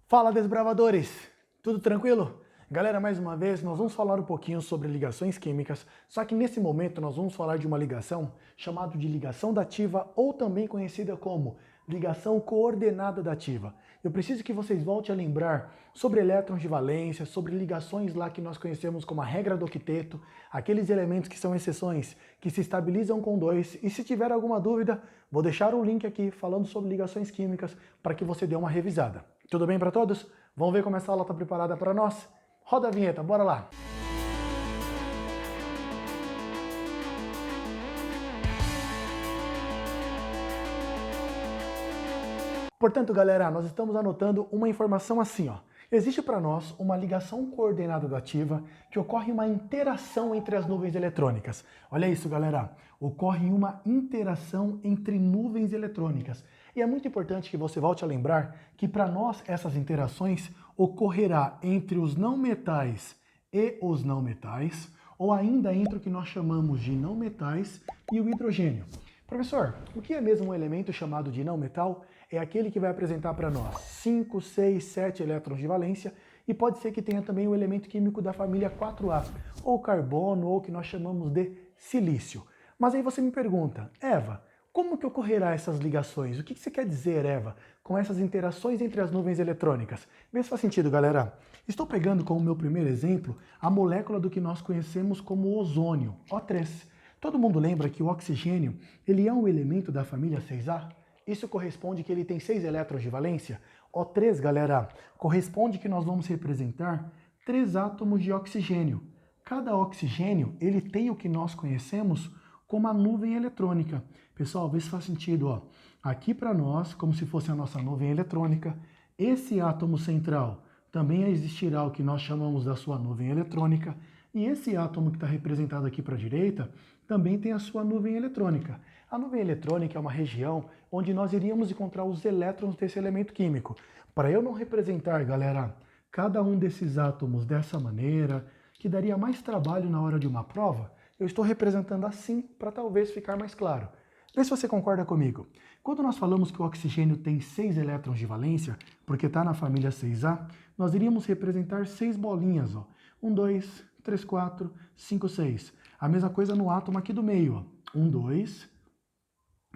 Fala, desbravadores! Tudo tranquilo? Galera, mais uma vez, nós vamos falar um pouquinho sobre ligações químicas, só que nesse momento nós vamos falar de uma ligação chamada de ligação dativa ou também conhecida como ligação coordenada dativa. Eu preciso que vocês voltem a lembrar sobre elétrons de valência, sobre ligações lá que nós conhecemos como a regra do octeto, aqueles elementos que são exceções, que se estabilizam com dois, e se tiver alguma dúvida, vou deixar um link aqui falando sobre ligações químicas para que você dê uma revisada. Tudo bem para todos? Vamos ver como essa aula está preparada para nós? Roda a vinheta, bora lá! Portanto, galera, nós estamos anotando uma informação assim, ó. Existe para nós uma ligação coordenada dativa que ocorre uma interação entre as nuvens eletrônicas. Olha isso, galera. Ocorre uma interação entre nuvens eletrônicas. E é muito importante que você volte a lembrar que para nós essas interações ocorrerá entre os não metais e os não metais, ou ainda entre o que nós chamamos de não metais e o hidrogênio. Professor, o que é mesmo um elemento chamado de não metal? É aquele que vai apresentar para nós 5, 6, 7 elétrons de valência e pode ser que tenha também o elemento químico da família 4A, ou carbono, ou que nós chamamos de silício. Mas aí você me pergunta, Eva, como que ocorrerá essas ligações? O que você quer dizer, Eva, com essas interações entre as nuvens eletrônicas? Vê se faz sentido, galera. Estou pegando como meu primeiro exemplo a molécula do que nós conhecemos como ozônio, O3. Todo mundo lembra que o oxigênio ele é um elemento da família 6A? Isso corresponde que ele tem 6 elétrons de valência. O3, galera, corresponde que nós vamos representar 3 átomos de oxigênio. Cada oxigênio ele tem o que nós conhecemos como a nuvem eletrônica. Pessoal, vê se faz sentido. Ó. Aqui para nós, como se fosse a nossa nuvem eletrônica, esse átomo central também existirá o que nós chamamos da sua nuvem eletrônica. E esse átomo que está representado aqui para a direita também tem a sua nuvem eletrônica. A nuvem eletrônica é uma região onde nós iríamos encontrar os elétrons desse elemento químico. Para eu não representar, galera, cada um desses átomos dessa maneira, que daria mais trabalho na hora de uma prova, eu estou representando assim para talvez ficar mais claro. Vê se você concorda comigo. Quando nós falamos que o oxigênio tem 6 elétrons de valência, porque está na família 6A, nós iríamos representar 6 bolinhas. Ó. 1, 2, 3, 4, 5, 6. A mesma coisa no átomo aqui do meio. Ó. 1, 2,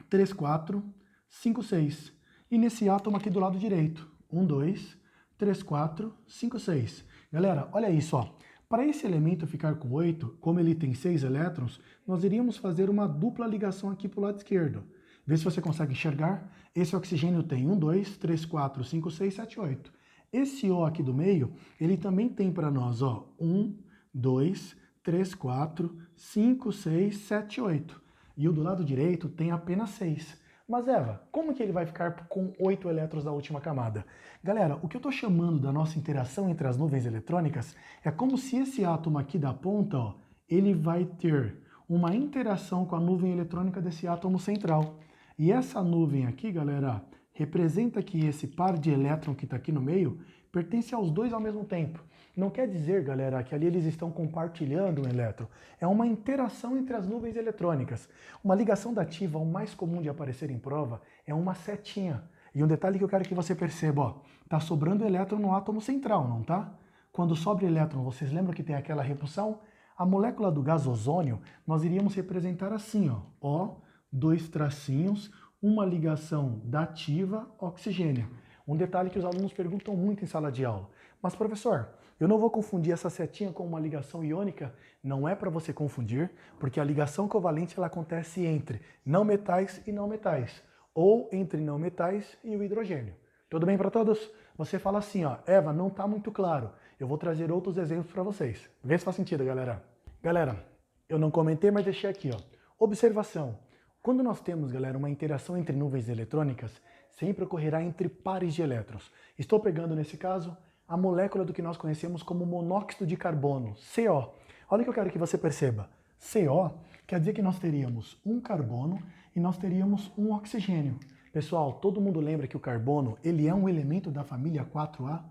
3, 4, 5, 6. E nesse átomo aqui do lado direito. 1, 2, 3, 4, 5, 6. Galera, olha isso. Ó. Para esse elemento ficar com 8, como ele tem 6 elétrons, nós iríamos fazer uma dupla ligação aqui para o lado esquerdo. Vê se você consegue enxergar. Esse oxigênio tem 1, 2, 3, 4, 5, 6, 7, 8. Esse O aqui do meio, ele também tem para nós, ó, 1, 2, 3, 4, 5, 6, 7, 8. E o do lado direito tem apenas 6. Mas Eva, como que ele vai ficar com 8 elétrons da última camada? Galera, o que eu estou chamando da nossa interação entre as nuvens eletrônicas é como se esse átomo aqui da ponta, ó, ele vai ter uma interação com a nuvem eletrônica desse átomo central. E essa nuvem aqui, galera, representa que esse par de elétron que está aqui no meio pertence aos dois ao mesmo tempo. Não quer dizer, galera, que ali eles estão compartilhando um elétron. É uma interação entre as nuvens eletrônicas. Uma ligação dativa, o mais comum de aparecer em prova, é uma setinha. E um detalhe que eu quero que você perceba, ó, tá sobrando elétron no átomo central, não tá? Quando sobra elétron, vocês lembram que tem aquela repulsão? A molécula do gás ozônio, nós iríamos representar assim, ó, O, 2 tracinhos, uma ligação dativa, oxigênio. Um detalhe que os alunos perguntam muito em sala de aula. Mas, professor, eu não vou confundir essa setinha com uma ligação iônica? Não é para você confundir, porque a ligação covalente ela acontece entre não metais e não metais, ou entre não metais e o hidrogênio. Tudo bem para todos? Você fala assim, ó, Eva, não está muito claro. Eu vou trazer outros exemplos para vocês. Vê se faz sentido, galera. Galera, eu não comentei, mas deixei aqui, ó. Observação. Quando nós temos, galera, uma interação entre nuvens eletrônicas, sempre ocorrerá entre pares de elétrons. Estou pegando, nesse caso, a molécula do que nós conhecemos como monóxido de carbono, CO. Olha o que eu quero que você perceba. CO quer dizer que nós teríamos um carbono e nós teríamos um oxigênio. Pessoal, todo mundo lembra que o carbono ele é um elemento da família 4A?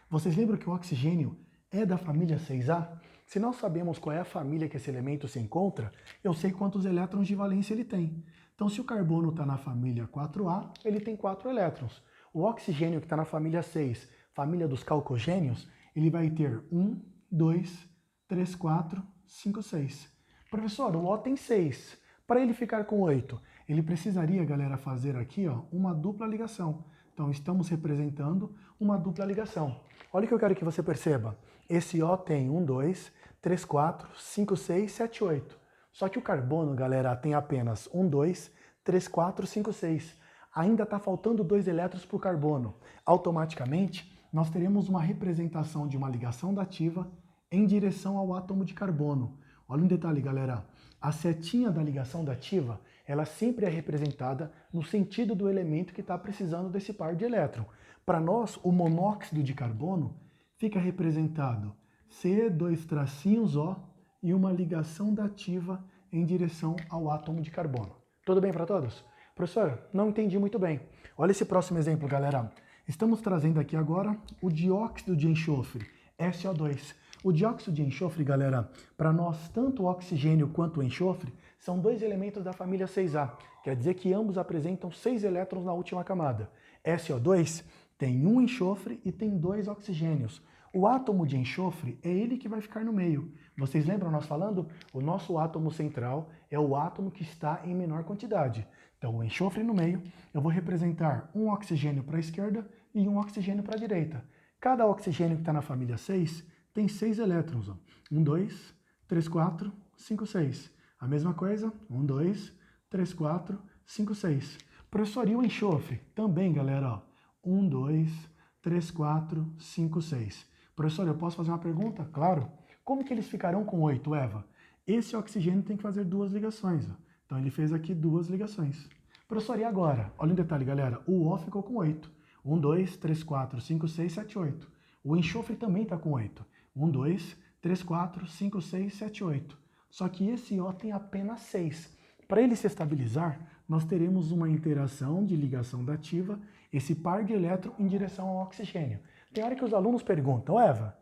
Vocês lembram que o oxigênio é da família 6A? Se nós sabemos qual é a família que esse elemento se encontra, eu sei quantos elétrons de valência ele tem. Então, se o carbono está na família 4A, ele tem 4 elétrons. O oxigênio que está na família 6 família dos calcogênios, ele vai ter 1, 2, 3, 4, 5, 6. Professor, o O tem 6. Para ele ficar com 8, ele precisaria, galera, fazer aqui ó, uma dupla ligação. Então, estamos representando uma dupla ligação. Olha o que eu quero que você perceba. Esse O tem 1, 2, 3, 4, 5, 6, 7, 8. Só que o carbono, galera, tem apenas 1, 2, 3, 4, 5, 6. Ainda está faltando 2 elétrons para o carbono. Automaticamente, nós teremos uma representação de uma ligação dativa em direção ao átomo de carbono. Olha um detalhe, galera. A setinha da ligação dativa, ela sempre é representada no sentido do elemento que está precisando desse par de elétron. Para nós, o monóxido de carbono fica representado C, 2 tracinhos O e uma ligação dativa em direção ao átomo de carbono. Tudo bem para todos? Professor, não entendi muito bem. Olha esse próximo exemplo, galera. Estamos trazendo aqui agora o dióxido de enxofre, SO2. O dióxido de enxofre, galera, para nós, tanto o oxigênio quanto o enxofre, são 2 elementos da família 6A. Quer dizer que ambos apresentam 6 elétrons na última camada. SO2 tem 1 enxofre e tem 2 oxigênios. O átomo de enxofre é ele que vai ficar no meio. Vocês lembram nós falando? O nosso átomo central é o átomo que está em menor quantidade. Então, o enxofre no meio, eu vou representar 1 oxigênio para a esquerda e 1 oxigênio para a direita. Cada oxigênio que está na família 6 tem 6 elétrons. 1, 2, 3, 4, 5, 6. A mesma coisa, 1, 2, 3, 4, 5, 6. Professor, e o enxofre? Também, galera, 1, 2, 3, 4, 5, 6. Professor, eu posso fazer uma pergunta? Claro. Como que eles ficarão com 8, Eva? Esse oxigênio tem que fazer 2 ligações. Então, ele fez aqui 2 ligações. Professor, e agora? Olha um detalhe, galera. O O ficou com 8. 1, 2, 3, 4, 5, 6, 7, 8. O enxofre também está com 8. 1, 2, 3, 4, 5, 6, 7, 8. Só que esse O tem apenas 6. Para ele se estabilizar, nós teremos uma interação de ligação dativa, esse par de elétron em direção ao oxigênio. Tem hora que os alunos perguntam, Eva,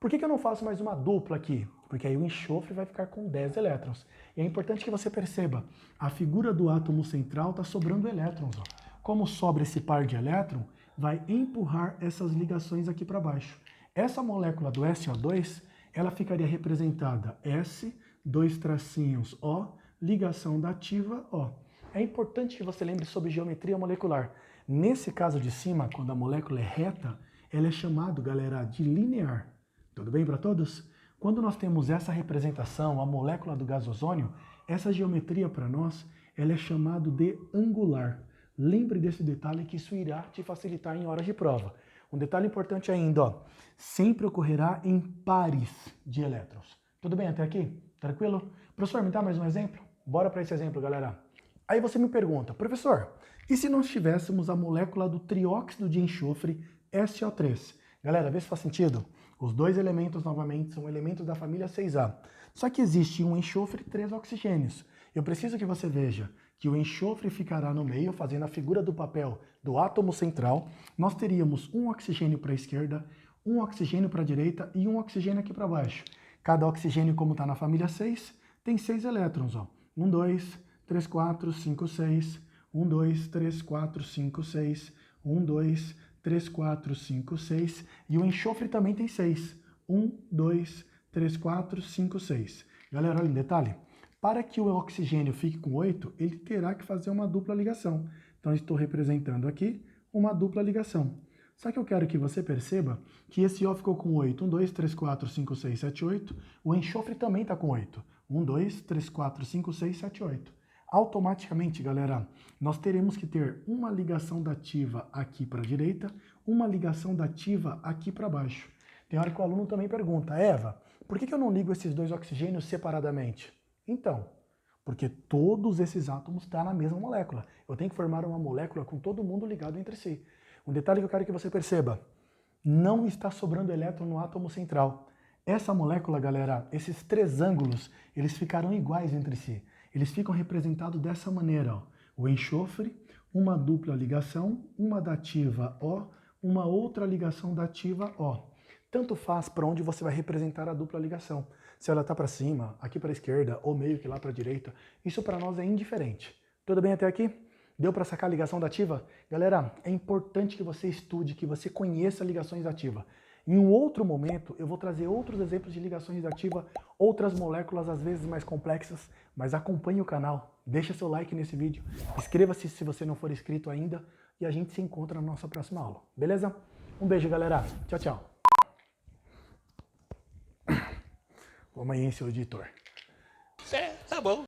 por que eu não faço mais uma dupla aqui? Porque aí o enxofre vai ficar com 10 elétrons. E é importante que você perceba, a figura do átomo central está sobrando elétrons. Ó. Como sobra esse par de elétron, vai empurrar essas ligações aqui para baixo. Essa molécula do SO2, ela ficaria representada S, 2 tracinhos O, ligação dativa O. É importante que você lembre sobre geometria molecular. Nesse caso de cima, quando a molécula é reta, ela é chamada, galera, de linear. Tudo bem para todos? Quando nós temos essa representação, a molécula do gás ozônio, essa geometria para nós, ela é chamada de angular. Lembre desse detalhe que isso irá te facilitar em horas de prova. Um detalhe importante ainda, ó, sempre ocorrerá em pares de elétrons. Tudo bem até aqui? Tranquilo? Professor, me dá mais um exemplo? Bora para esse exemplo, galera. Aí você me pergunta, professor, e se nós tivéssemos a molécula do trióxido de enxofre SO3? Galera, vê se faz sentido? Os 2 elementos, novamente, são elementos da família 6A. Só que existe um enxofre e 3 oxigênios. Eu preciso que você veja que o enxofre ficará no meio, fazendo a figura do papel do átomo central. Nós teríamos 1 oxigênio para a esquerda, 1 oxigênio para a direita e 1 oxigênio aqui para baixo. Cada oxigênio, como está na família 6, tem 6 elétrons. Ó. 1, 2, 3, 4, 5, 6. 1, 2, 3, 4, 5, 6. 1, 2, 3, 4, 5, 6. E o enxofre também tem 6. 1, 2, 3, 4, 5, 6. Galera, olha um detalhe. Para que o oxigênio fique com 8, ele terá que fazer uma dupla ligação. Então, estou representando aqui uma dupla ligação. Só que eu quero que você perceba que esse O ficou com 8. 1, 2, 3, 4, 5, 6, 7, 8. O enxofre também está com 8. 1, 2, 3, 4, 5, 6, 7, 8. Automaticamente, galera, nós teremos que ter uma ligação dativa aqui para a direita, uma ligação dativa aqui para baixo. Tem hora que o aluno também pergunta, Eva, por que eu não ligo esses 2 oxigênios separadamente? Então, porque todos esses átomos estão na mesma molécula. Eu tenho que formar uma molécula com todo mundo ligado entre si. Um detalhe que eu quero que você perceba, não está sobrando elétron no átomo central. Essa molécula, galera, esses 3 ângulos, eles ficaram iguais entre si. Eles ficam representados dessa maneira, ó. O enxofre, uma dupla ligação, uma dativa O, uma outra ligação dativa O. Tanto faz para onde você vai representar a dupla ligação. Se ela está para cima, aqui para a esquerda, ou meio que lá para a direita, isso para nós é indiferente. Tudo bem até aqui? Deu para sacar a ligação dativa? Galera, é importante que você estude, que você conheça ligações dativas. Em um outro momento, eu vou trazer outros exemplos de ligações dativas, outras moléculas às vezes mais complexas, mas acompanhe o canal, deixa seu like nesse vídeo, inscreva-se se você não for inscrito ainda e a gente se encontra na nossa próxima aula, beleza? Um beijo, galera. Tchau, tchau. Vamos aí, seu editor. Tá bom.